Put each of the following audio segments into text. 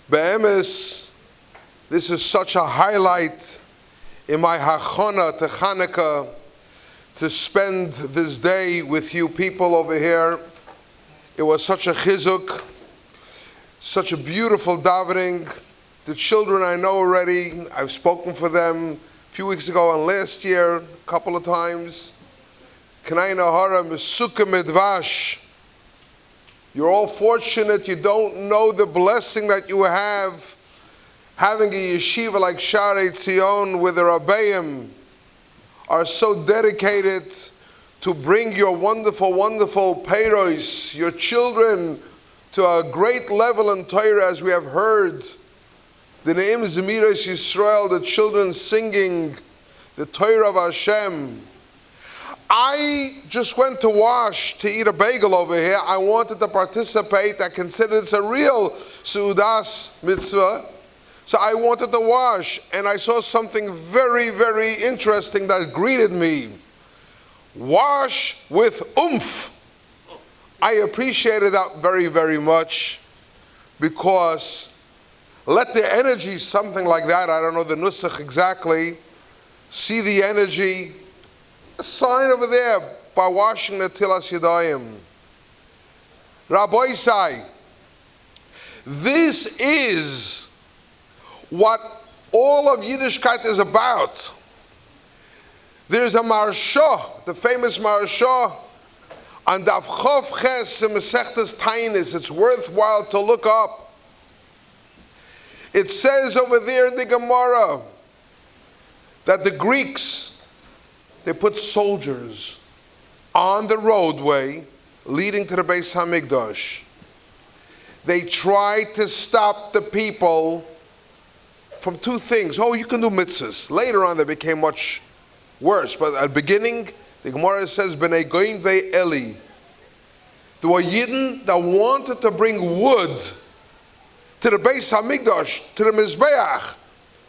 Be'emes, this is such a highlight in my hachana to Chanukah, to spend this day with you people over here. It was such a chizuk, such a beautiful davening. The children I know already, I've spoken for them a few weeks ago and last year, a couple of times. Kanai Nahara Mesuka Midvash. You're all fortunate. You don't know the blessing that you have having a yeshiva like Sharei Tzion, where the Rabbeim are so dedicated to bring your wonderful, wonderful peiros, your children, to a great level in Torah, as we have heard. The Ne'im Zemiros Yisrael, the children singing the Torah of Hashem. I just went to wash to eat a bagel over here. I wanted to participate. I consider it's a real Seudas mitzvah. So I wanted to wash, and I saw something very, very interesting that greeted me. Wash with oomph. I appreciated that very, very much, because let the energy, something like that, I don't know the nusach exactly, see the energy. A sign over there by washing the Tilas Yadayim. Rabbi Isai, this is what all of Yiddishkeit is about. There's a Marsha, the famous Marsha, on Daf Chof Ches in Masechtas Tainis. It's worthwhile to look up. It says over there in the Gemara that the Greeks, they put soldiers on the roadway leading to the Beis Hamikdash. They tried to stop the people from two things. Oh, you can do mitzvahs. Later on, they became much worse. But at the beginning, the Gemara says, B'nei Goyim ve'Eli. There were Yidden that wanted to bring wood to the Beis Hamikdash, to the Mizbeach,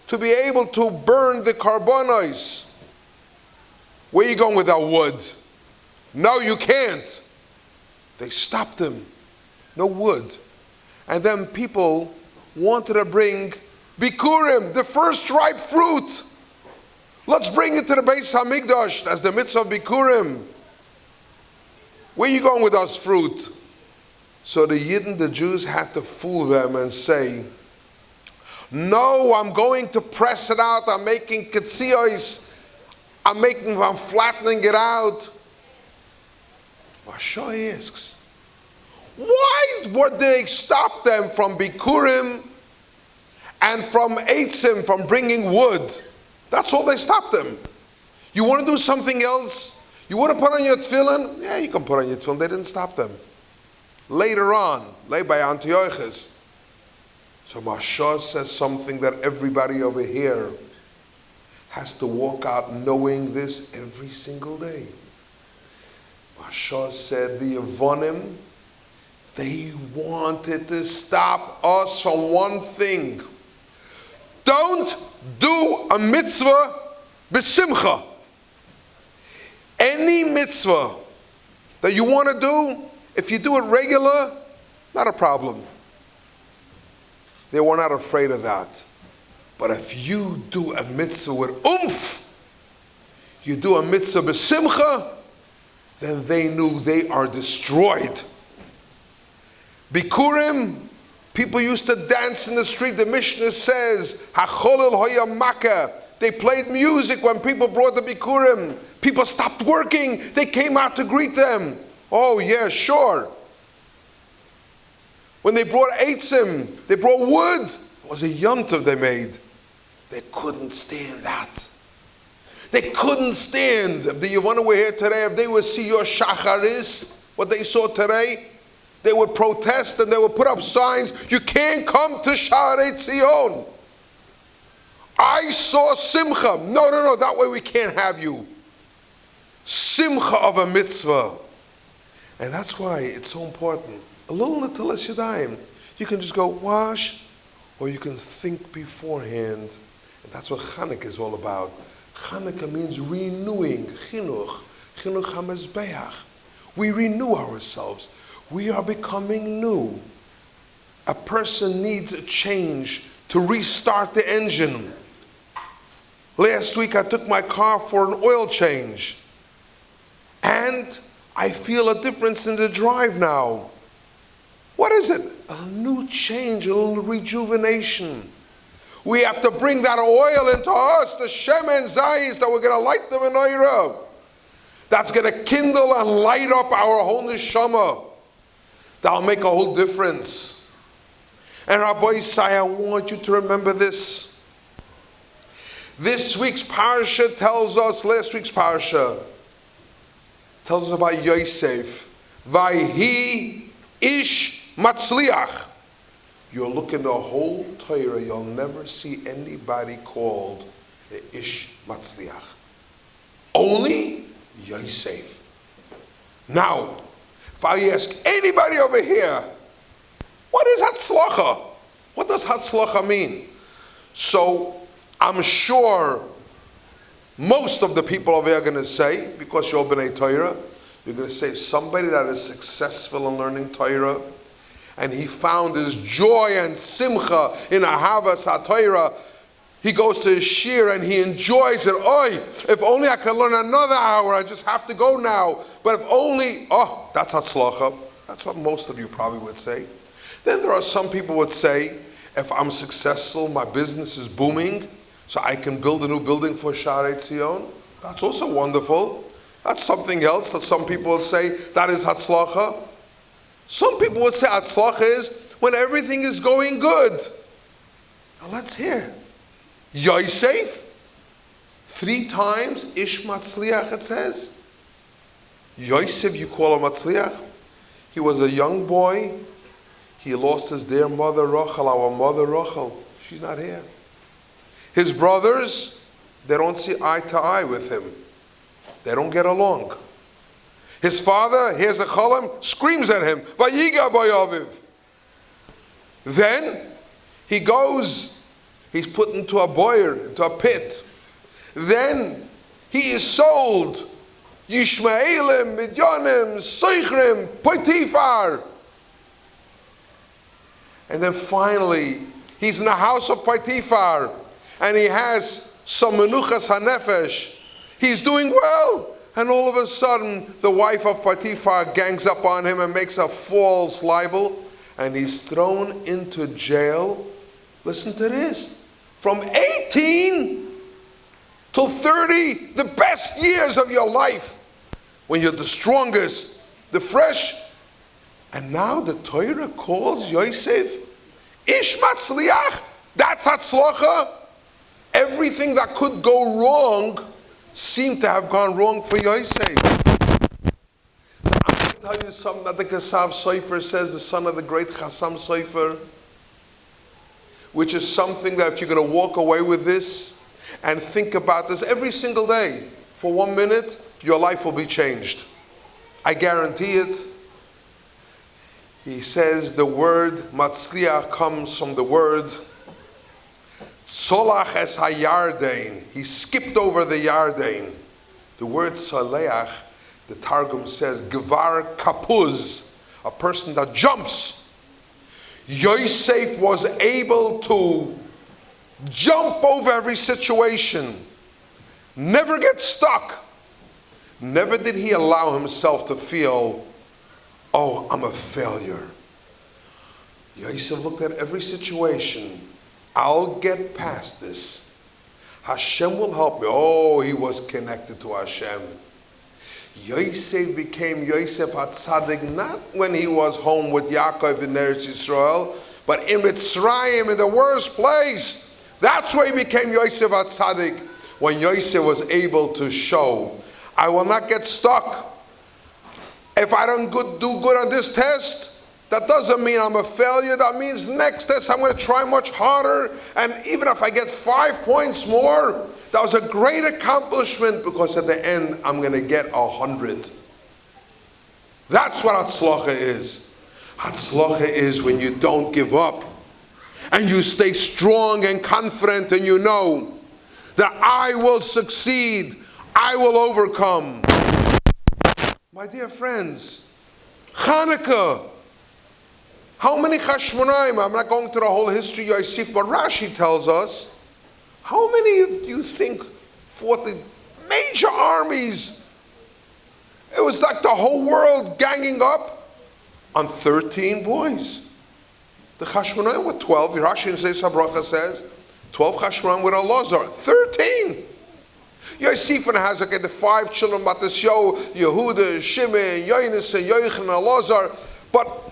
to be able to burn the karbonos. Where are you going with that wood? No, you can't. They stopped them. No wood. And then people wanted to bring bikurim, the first ripe fruit. Let's bring it to the Beis Hamikdash. That's the mitzvah of bikurim. Where are you going with us fruit? So the Yidden, the Jews, had to fool them and say, no, I'm going to press it out. I'm making ketziyos. I'm flattening it out. Masha asks, why would they stop them from bikurim and from eitzim, from bringing wood? That's all they stopped them. You want to do something else? You want to put on your tefillin? Yeah, you can put on your tefillin. They didn't stop them. Later on, led by Antiochus. So Masha says something that everybody over here has to walk out knowing this every single day. Masha said the Yevonim, they wanted to stop us from one thing. Don't do a mitzvah b'simcha. Any mitzvah that you want to do, if you do it regular, not a problem. They were not afraid of that. But if you do a mitzvah with oomph, you do a mitzvah b'simcha, then they knew they are destroyed. Bikurim, people used to dance in the street. The Mishnah says, Hacholel hoya makah. They played music when people brought the bikurim. People stopped working. They came out to greet them. Oh yeah, sure. When they brought eitzim, they brought wood. It was a yontav they made. They couldn't stand that. They couldn't stand. If the Yevonim were here today, if they would see your shacharis, what they saw today, they would protest and they would put up signs, you can't come to Sharei Tzion. I saw simcha. No, that way we can't have you. Simcha of a mitzvah. And that's why it's so important. A little Netilas Yadayim. You can just go wash, or you can think beforehand. And that's what Chanukah is all about. Chanukah means renewing. Chinuch HaMezbeach. We renew ourselves. We are becoming new. A person needs a change to restart the engine. Last week I took my car for an oil change, and I feel a difference in the drive now. What is it? A new change, a little rejuvenation. We have to bring that oil into us, the shemen zayis, that we're going to light the menorah. That's going to kindle and light up our whole neshama. That'll make a whole difference. And Rabbi Isai, I want you to remember this. This week's parsha tells us, last week's parsha tells us about Yosef. Vayhi ish מצליח. You'll look in the whole Torah, you'll never see anybody called the Ish מצליח. Only Yosef. Now, if I ask anybody over here, what is Hatzlacha? What does Hatzlacha mean? So, I'm sure most of the people over here are going to say, because you're B'nai Torah, you're going to say somebody that is successful in learning Torah, and he found his joy and simcha in Ahavas HaTorah. He goes to his shir and he enjoys it. Oy, if only I could learn another hour, I just have to go now. But if only, that's Hatzlacha. That's what most of you probably would say. Then there are some people who would say, if I'm successful, my business is booming, so I can build a new building for Sharei Tzion. That's also wonderful. That's something else that some people would say, that is Hatzlacha. Some people would say Hatzlacha is when everything is going good. Now let's hear. Yosef, 3 times Ish Matzliach it says. Yosef, you call him Matzliach. He was a young boy. He lost his dear mother Rachel, our mother Rachel. She's not here. His brothers, they don't see eye to eye with him. They don't get along. His father hears a cholam, screams at him, Vayiga Bayaviv. Then he goes, he's put into a boyer, into a pit. Then he is sold. Yishmaelim, Midyanim, Seichrim, Potifar. And then finally, he's in the house of Potifar, and he has some menuchas hanefesh. He's doing well. And all of a sudden, the wife of Potifar gangs up on him and makes a false libel, and he's thrown into jail. Listen to this. From 18 till 30, the best years of your life, when you're the strongest, the fresh. And now the Torah calls Yosef Ish Matzliach. That's Hatzlacha. Everything that could go wrong seemed to have gone wrong for Yosef. Now, I'm going to tell you something that the Kasav Sofer says, the son of the great Chassam Sofer, which is something that if you're going to walk away with this and think about this every single day, for 1 minute, your life will be changed. I guarantee it. He says the word Matzliach comes from the word Solach es hayardein. He skipped over the Yarden. The word Saleach, the Targum says, Gevar kapuz, a person that jumps. Yosef was able to jump over every situation, never get stuck. Never did he allow himself to feel, oh, I'm a failure. Yosef looked at every situation. I'll get past this. Hashem will help me. Oh, he was connected to Hashem. Yosef became Yosef HaTzadik not when he was home with Yaakov in Eretz Yisrael, but in Mitzrayim, in the worst place. That's where he became Yosef HaTzadik, when Yosef was able to show, I will not get stuck. If I don't do good on this test, that doesn't mean I'm a failure. That means next test I'm going to try much harder. And even if I get 5 points more, that was a great accomplishment, because at the end I'm going to get 100. That's what Hatzlacha is. Hatzlacha is when you don't give up and you stay strong and confident, and you know that I will succeed. I will overcome. My dear friends, Chanukah, How many Chashmonaim? I'm not going to the whole history of Yosef, but Rashi tells us, how many do you think fought the major armies? It was like the whole world ganging up on 13 boys. The Chashmonaim were 12. Rashi in Seis HaBracha says, 12 Chashmonaim with Elazar. 13. Yosef and Hazak, the 5 children, Matasyo, Yehuda, Shimon, Yonis, and Yoichan, and Elazar. But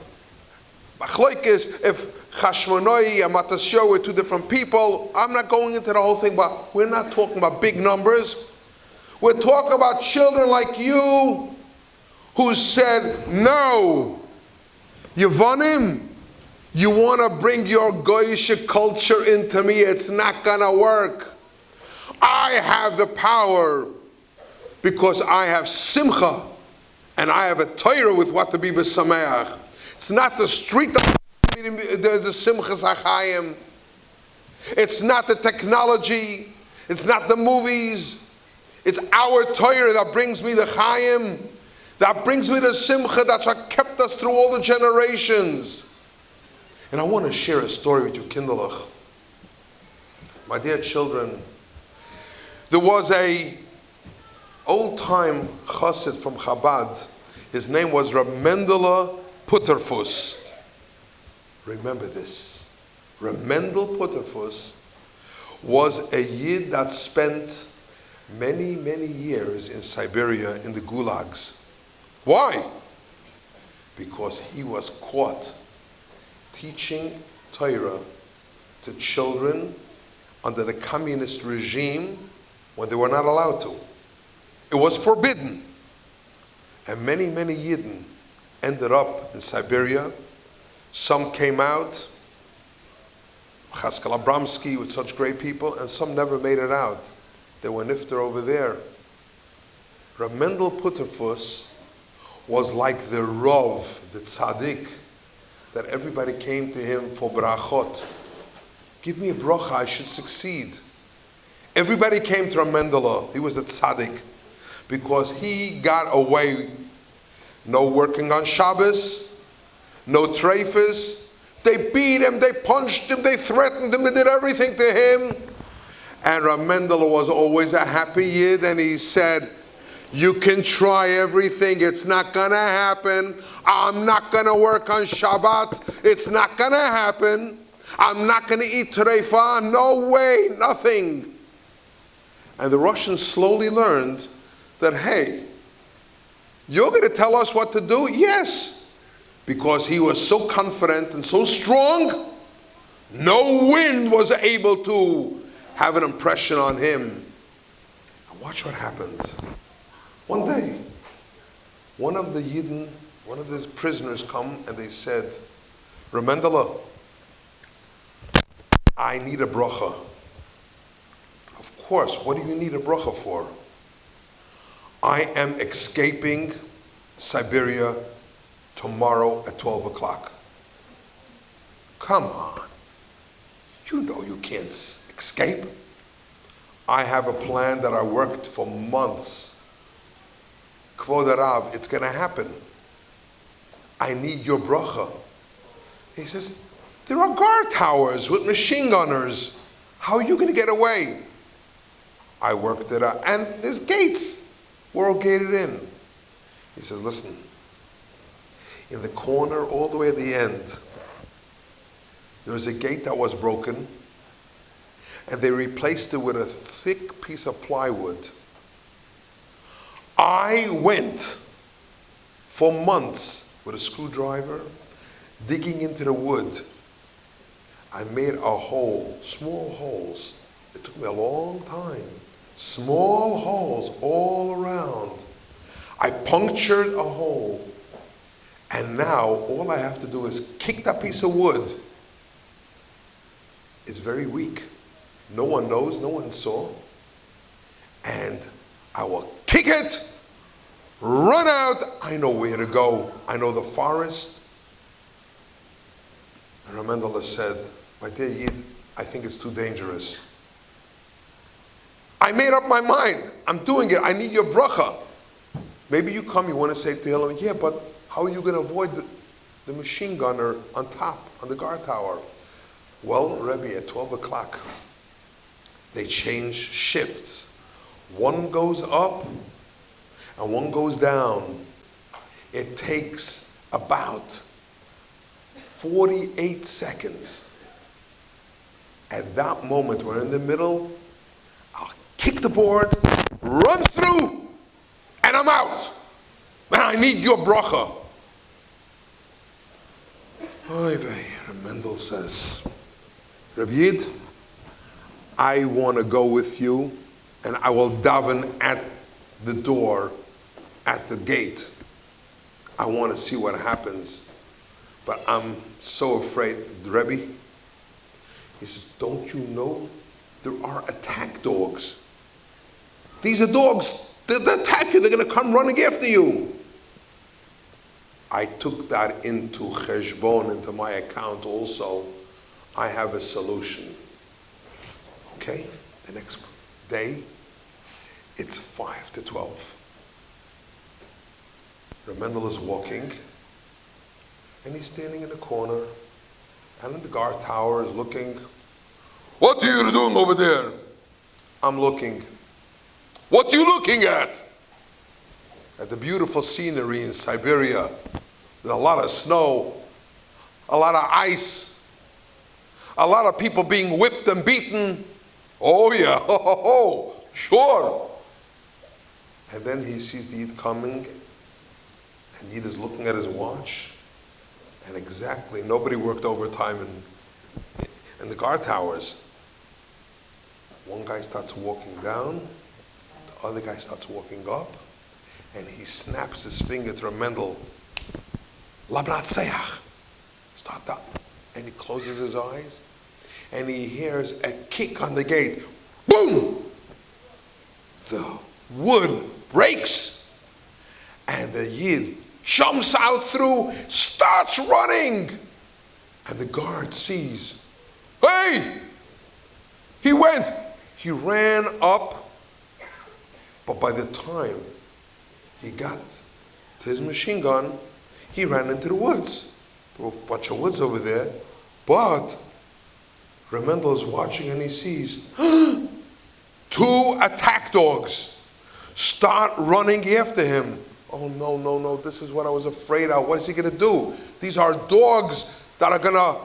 Machlokes, if Chashmonai and Matasyo were 2 different people, I'm not going into the whole thing, but we're not talking about big numbers. We're talking about children like you who said, no, Yevonim, you want to bring your Goyish culture into me, it's not going to work. I have the power because I have Simcha and I have a Torah with what to be Sameach. It's not the street of the Simchas HaChaim. It's not the technology. It's not the movies. It's our Torah that brings me the Chaim, that brings me the Simcha. That's what kept us through all the generations. And I want to share a story with you, Kinderlach. My dear children, there was a old-time chassid from Chabad. His name was Reb Mendele Putterfuss. Remember this. Reb Mendel Putterfuss was a Yid that spent many, many years in Siberia in the gulags. Why? Because he was caught teaching Torah to children under the communist regime when they were not allowed to. It was forbidden. And many, many Yidden ended up in Siberia. Some came out, Chaskel Abramsky with such great people, and some never made it out. They were nifter over there. Reb Mendel Putterfuss was like the Rov, the Tzaddik, that everybody came to him for brachot. Give me a bracha, I should succeed. Everybody came to Reb Mendele. He was a tzaddik because he got away. No working on Shabbos, no treifas. They beat him, they punched him, they threatened him, they did everything to him. And Reb Mendele was always a happy Yid, and he said, you can try everything, it's not going to happen. I'm not going to work on Shabbat, it's not going to happen. I'm not going to eat treifa, no way, nothing. And the Russians slowly learned that, hey, you're going to tell us what to do? Yes. Because he was so confident and so strong, no wind was able to have an impression on him. And watch what happened. One day, one of the Yidden, one of the prisoners come and they said, Reb Mendele, I need a bracha. Of course, what do you need a bracha for? I am escaping Siberia tomorrow at 12 o'clock. Come on. You know you can't escape. I have a plan that I worked for months. Kvod Rav, it's going to happen. I need your bracha. He says, there are guard towers with machine gunners. How are you going to get away? I worked it out. And there's gates. We're all gated in. He says, listen, in the corner all the way at the end, there was a gate that was broken, and they replaced it with a thick piece of plywood. I went for months with a screwdriver, digging into the wood. I made a hole, small holes. It took me a long time. Small holes all around. I punctured a hole. And now all I have to do is kick that piece of wood. It's very weak. No one knows, no one saw. And I will kick it, run out. I know where to go. I know the forest. And Reb Mendele said, my dear Yid, I think it's too dangerous. I made up my mind. I'm doing it. I need your bracha. Maybe you come, you want to say to him, yeah, but how are you going to avoid the machine gunner on top, on the guard tower. Well, Rebbe, at 12 o'clock, they change shifts. One goes up and one goes down. It takes about 48 seconds. At that moment, we're in the middle, I'll kick the board, run through, and I'm out. And I need your bracha. Oy vey, Mendel says, Rabbi Yid, I want to go with you, and I will daven at the door, at the gate. I want to see what happens, but I'm so afraid. Rebbe, he says, don't you know there are attack dogs? These are dogs that attack you. They're going to come running after you. I took that into cheshbon, into my account also. I have a solution. Okay? The next day, it's 5 to 12. Remendel is walking, and he's standing in the corner, and the guard tower is looking. What are you doing over there? I'm looking. What are you looking at? At the beautiful scenery in Siberia. There's a lot of snow, a lot of ice, a lot of people being whipped and beaten. Oh yeah, sure. And then he sees the Yid coming, and Yid is looking at his watch, and exactly, nobody worked overtime in the guard towers. One guy starts walking down, the other guy starts walking up, and he snaps his finger to Mendel. Matliach. Start up. And he closes his eyes, and he hears a kick on the gate. Boom! The wood breaks, and the Yid jumps out through, starts running, and the guard sees. Hey! He ran up, but by the time he got to his machine gun, he ran into the woods. There were a bunch of woods over there, but Remendel is watching, and he sees 2 attack dogs start running after him. Oh no, this is what I was afraid of. What is he going to do? These are dogs that are going to,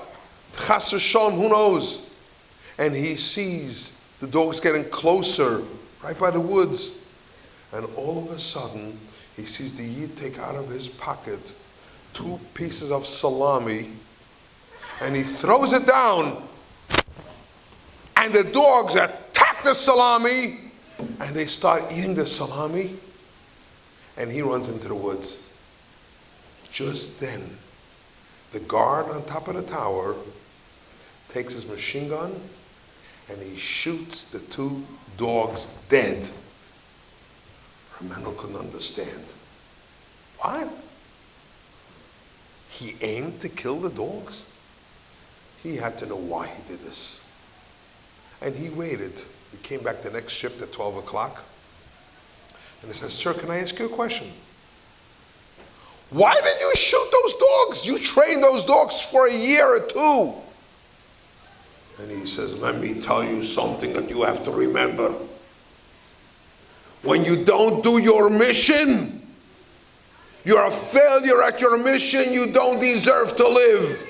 chas v'shalom, who knows? And he sees the dogs getting closer, right by the woods. And all of a sudden, he sees the Yid take out of his pocket 2 pieces of salami, and he throws it down, and the dogs attack the salami, and they start eating the salami, and he runs into the woods. Just then, the guard on top of the tower takes his machine gun, and he shoots the 2 dogs dead. Remendel couldn't understand. What? He aimed to kill the dogs? He had to know why he did this. And he waited. He came back the next shift at 12 o'clock. And he says, sir, can I ask you a question? Why did you shoot those dogs? You trained those dogs for a year or 2. And he says, let me tell you something that you have to remember. When you don't do your mission, you're a failure at your mission. You don't deserve to live.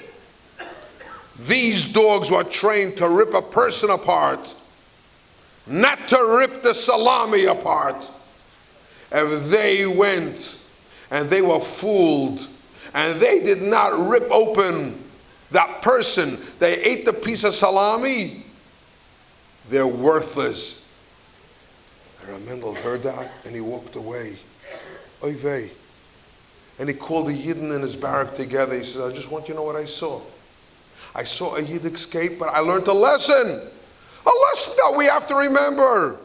These dogs were trained to rip a person apart, not to rip the salami apart. If they went and they were fooled and they did not rip open that person, they ate the piece of salami, they're worthless. And Mendel heard that, and he walked away. Oy vey. And he called the Yidden in his barrack together. He said, I just want you to know what I saw. I saw a Yid escape, but I learned a lesson. A lesson that we have to remember.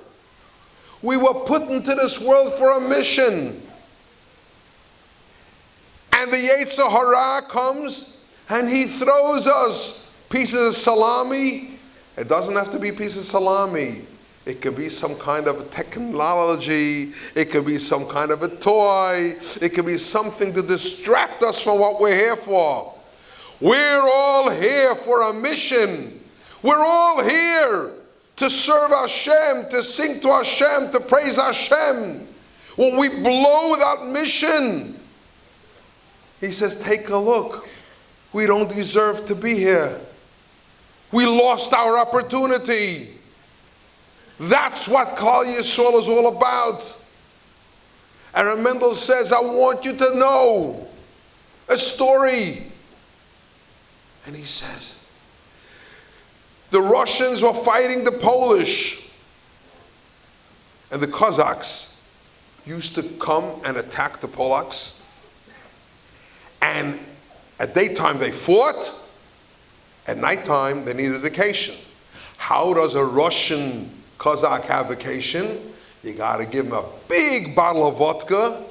We were put into this world for a mission. And the Yetzer Hara comes, and he throws us pieces of salami. It doesn't have to be pieces of salami. It could be some kind of technology. It could be some kind of a toy. It could be something to distract us from what we're here for. We're all here for a mission. We're all here to serve Hashem, to sing to Hashem, to praise Hashem. When we blow that mission, he says, take a look. We don't deserve to be here. We lost our opportunity. That's what Klal Yisrael is all about. And Mendel says, I want you to know a story. And he says, the Russians were fighting the Polish, and the Cossacks used to come and attack the Polacks. And at daytime they fought, at nighttime they needed vacation. How does a Russian Cossack have vacation? You got to give him a big bottle of vodka,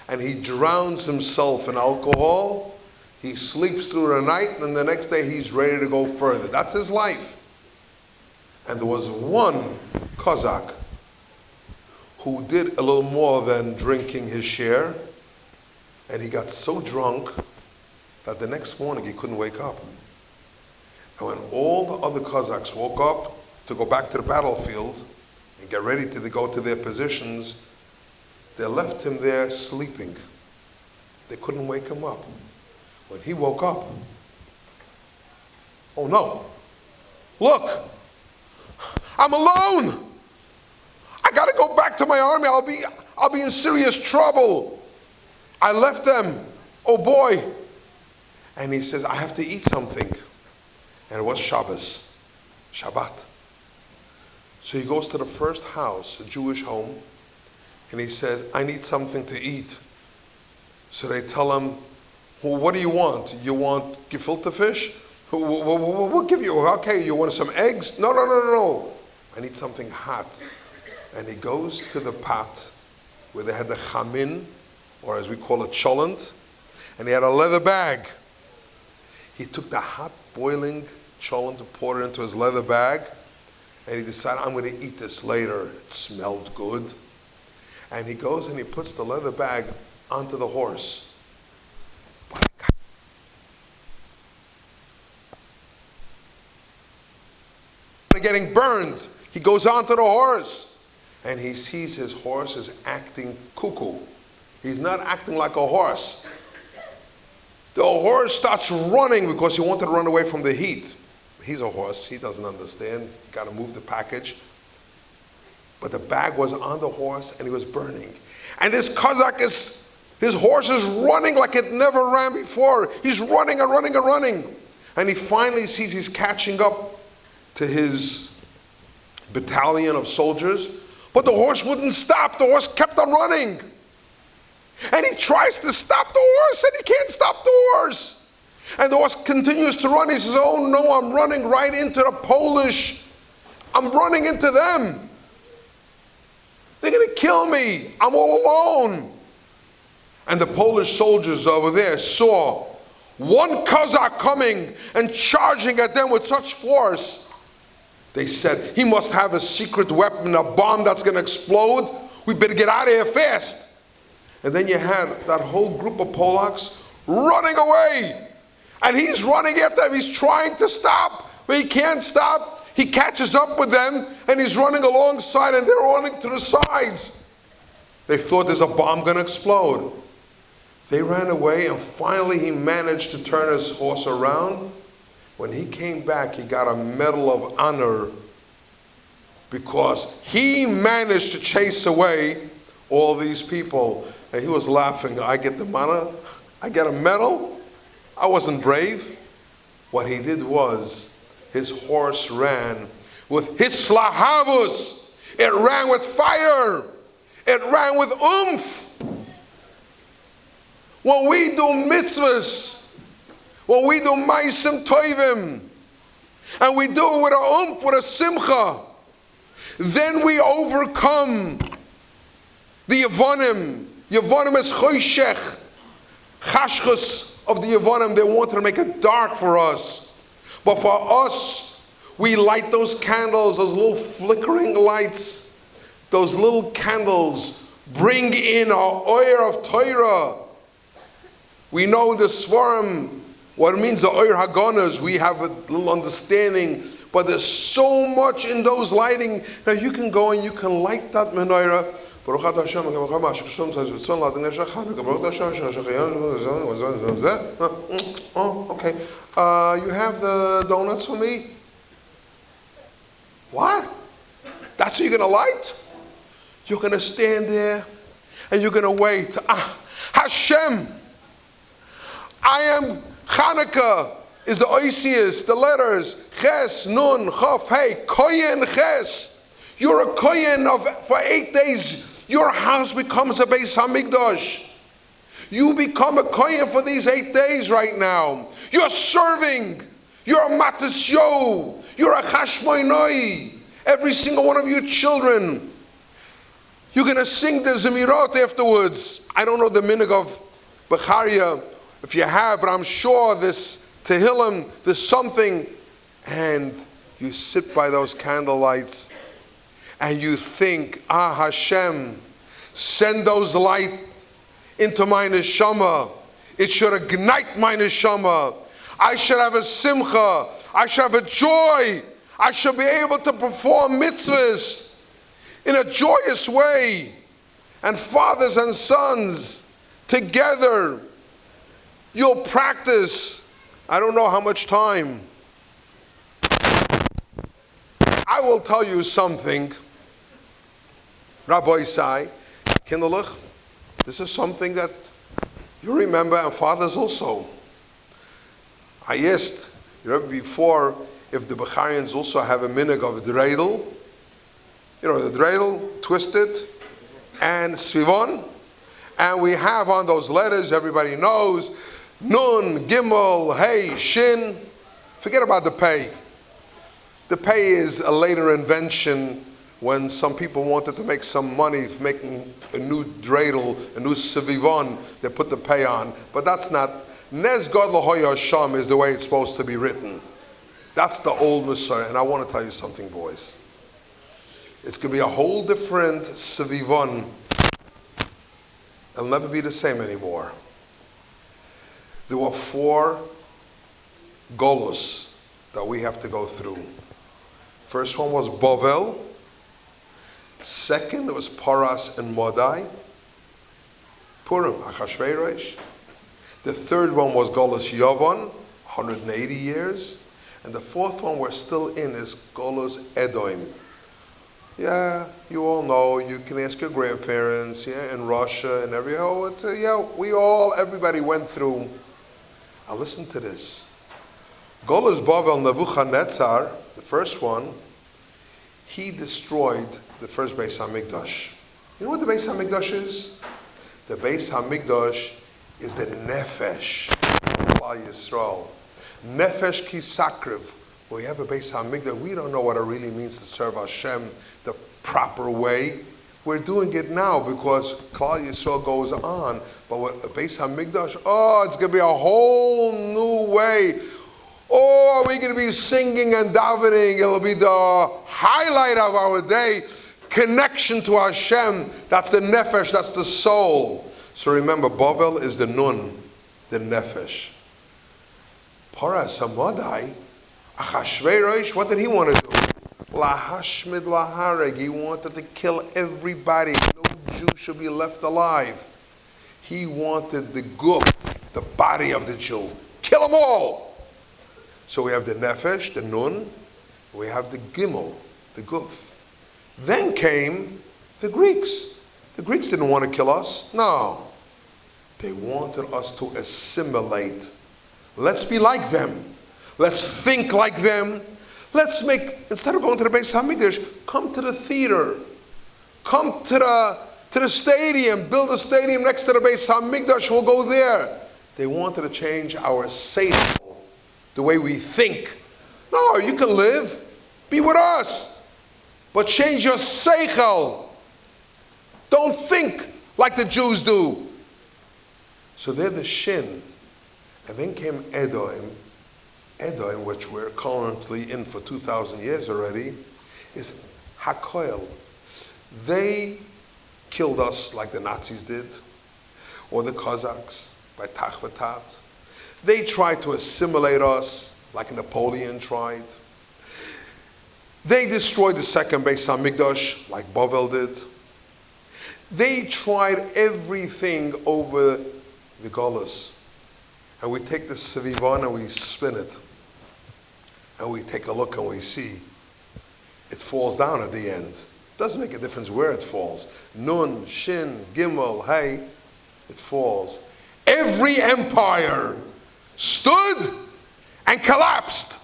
and he drowns himself in alcohol. He sleeps through the night, and the next day he's ready to go further. That's his life. And there was one Cossack who did a little more than drinking his share, and he got so drunk that the next morning he couldn't wake up. And when all the other Cossacks woke up to go back to the battlefield and get ready to go to their positions, they left him there sleeping. They couldn't wake him up. When he woke up, oh no, look, I'm alone. I got to go back to my army. I'll be in serious trouble. I left them. Oh boy. And he says, I have to eat something. And it was Shabbos, Shabbat. So he goes to the first house, a Jewish home, and he says, I need something to eat. So they tell him, well, what do you want? You want gefilte fish? We'll give you, okay, you want some eggs? No. I need something hot. And he goes to the pot where they had the chamin, or as we call it, cholent, and he had a leather bag. He took the hot boiling cholent and poured it into his leather bag, and he decided, I'm going to eat this later. It smelled good. And he goes and he puts the leather bag onto the horse. Getting burned. He goes onto the horse, and he sees his horse is acting cuckoo. He's not acting like a horse. The horse starts running because he wanted to run away from the heat. He's a horse. He doesn't understand. He's got to move the package. But the bag was on the horse, and he was burning. And this Cossack his horse is running like it never ran before. He's running and running and running. And he finally sees he's catching up to his battalion of soldiers. But the horse wouldn't stop. The horse kept on running. And he tries to stop the horse, and he can't stop the horse. And the horse continues to run. He says, oh no, I'm running right into the Polish. I'm running into them. They're going to kill me. I'm all alone. And the Polish soldiers over there saw one Cossack coming and charging at them with such force. They said, he must have a secret weapon, a bomb that's going to explode. We better get out of here fast. And then you had that whole group of Polacks running away. And he's running after them. He's trying to stop, but he can't stop. He catches up with them, and he's running alongside, and they're running to the sides. They thought there's a bomb going to explode. They ran away, and finally he managed to turn his horse around. When he came back, he got a Medal of Honor because he managed to chase away all these people. And he was laughing. I get the honor? I get a medal? I wasn't brave. What he did was, his horse ran with his slahavus. It ran with fire. It ran with oomph. When we do mitzvahs, when we do ma'asim tovim, and we do it with a oomph, with a simcha, then we overcome the Yevonim. Yevonim is choshech, chashchus of the Yevonim. They wanted to make it dark for us. But for us, We light those candles, those little flickering lights. Those little candles bring in our oil of Torah. We know in the Svarim what it means, the oil hagonas. We have a little understanding. But there's so much in those lighting. Now you can go and you can light that menorah. Oh, okay. You have the donuts for me? What? That's what you're going to light? You're going to stand there and you're going to wait. Hashem, I am Chanukah. Is the oisius, the letters, ches, nun, chaf, hey, koyen, ches. You're a koyen for 8 days. Your house becomes a Beis HaMikdash. You become a koyen for these 8 days right now. You're serving. You're a matisyo. You're a chashmoinoi. Every single one of your children. You're going to sing the Zemirot afterwards. I don't know the minig of Becharia, if you have, but I'm sure this Tehillim, there's something, and you sit by those candle lights and you think, Hashem, send those light into my neshama. It should ignite my neshama. I should have a simcha. I should have a joy. I should be able to perform mitzvahs in a joyous way. And fathers and sons, together, you'll practice. I don't know how much time. I will tell you something. Rabbi Isai, Kinderlich, this is something that you remember, and fathers also. I asked before if the Becharians also have a minig of dreidel. You know, the dreidel, twisted, and svivon. And we have on those letters, everybody knows, Nun, Gimel, Hey, Shin. Forget about the pay. The pay is a later invention when some people wanted to make some money making a new dreidel, a new sevivon. They put the pay on. But that's not. Nez God Lahoya Sham is the way it's supposed to be written. That's the old Messiah. And I want to tell you something, boys. It's going to be a whole different sevivon. It'll never be the same anymore. There were 4 golos that we have to go through. First one was Bovel. Second, there was Paras and Modai. Purim, Achashverosh. The third one was Golos Yavon, 180 years. And the fourth one we're still in is Golos Edom. Yeah, you all know, you can ask your grandparents, yeah, in Russia and everybody went through. Now listen to this. Golos Bavel Nebuchadnezzar, the first one, he destroyed the first Beis HaMikdash. You know what the Beis HaMikdash is? The Beis HaMikdash is the Nefesh of Klal Yisrael. Nefesh ki sakriv. When we have a Beis HaMikdash, we don't know what it really means to serve Hashem the proper way. We're doing it now because Klal Yisrael goes on. But with a Beis HaMikdash, it's going to be a whole new way. Are we going to be singing and davening? It'll be the highlight of our day. Connection to Hashem. That's the nefesh, that's the soul. So remember, Bovel is the nun, the nefesh. Paras Hamadai, Achashverosh, what did he want to do? Lahashmid lahareg, he wanted to kill everybody. No Jew should be left alive. He wanted the guf, the body of the Jew. Kill them all. So we have the nefesh, the nun. We have the gimel, the guf. Then came the Greeks. The Greeks didn't want to kill us. No. They wanted us to assimilate. Let's be like them. Let's think like them. Let's make, instead of going to the Beis HaMikdash, come to the theater. Come to the stadium. Build a stadium next to the Beis HaMikdash. We'll go there. They wanted to change our seichel, the way we think. No, you can live. Be with us. But change your seichel. Don't think like the Jews do. So they're the shin. And then came Edom. Edom, which we're currently in for 2,000 years already, is Hakoil. They killed us like the Nazis did, or the Cossacks by Tachvatat. They tried to assimilate us like Napoleon tried. They destroyed the second Beis Hamikdash like Bavel did. They tried everything over the Golas. And we take the Sevivan and we spin it. And we take a look and we see it falls down at the end. Doesn't make a difference where it falls. Nun, Shin, Gimel, Hey, it falls. Every empire stood and collapsed.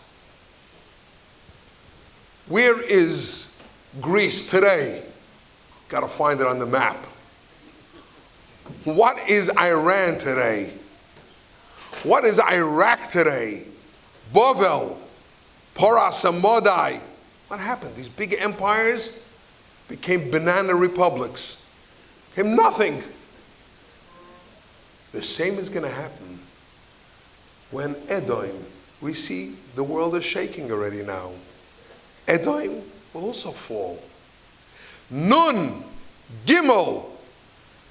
Where is Greece today? Got to find it on the map. What is Iran today? What is Iraq today? Bavel, Paras and Modai. What happened? These big empires became banana republics. Became nothing. The same is going to happen when Edom, we see the world is shaking already now. Edom will also fall. Nun, Gimel,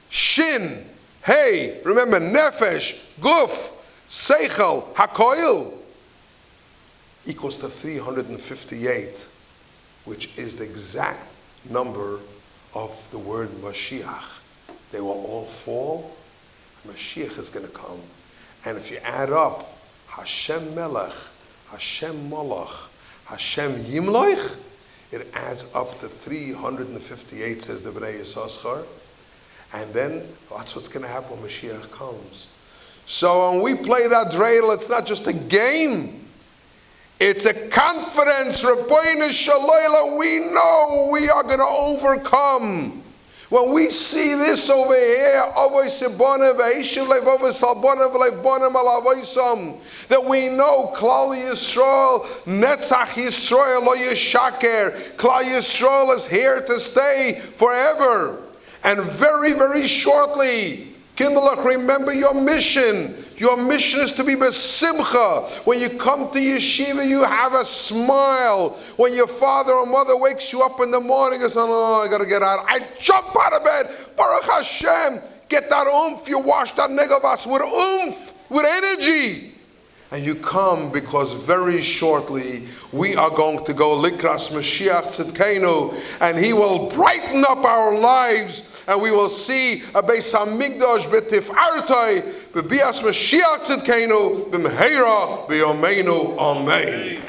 Shin, Hey, remember Nefesh, Guf, Seichel, Hakoil equals to 358, which is the exact number of the word Mashiach. They will all fall. Mashiach is going to come. And if you add up Hashem Melech, Hashem Malach, Hashem Yimloich, it adds up to 358, says the Bnei Yissaschar. And then that's what's going to happen when Mashiach comes. So when we play that dreidel, it's not just a game. It's a confidence. Rabbeinu Shalom, we know we are going to overcome. When we see this over here, that we know Klal Yisrael, Netzach Yisrael, Lo Yishaker, Klal Yisrael is here to stay forever. And very, very shortly, Kindlech, remember your mission. Your mission is to be besimcha. When you come to yeshiva, you have a smile. When your father or mother wakes you up in the morning and says, oh, I got to get out. I jump out of bed. Baruch Hashem. Get that oomph. You wash that negavas with oomph, with energy. And you come because very shortly we are going to go likras Mashiach Tzidkenu, and he will brighten up our lives, and we will see a Beis Hamikdash b'tifartai b'bias Mashiach Tzidkenu b'mheira b'yomeinu. Amen.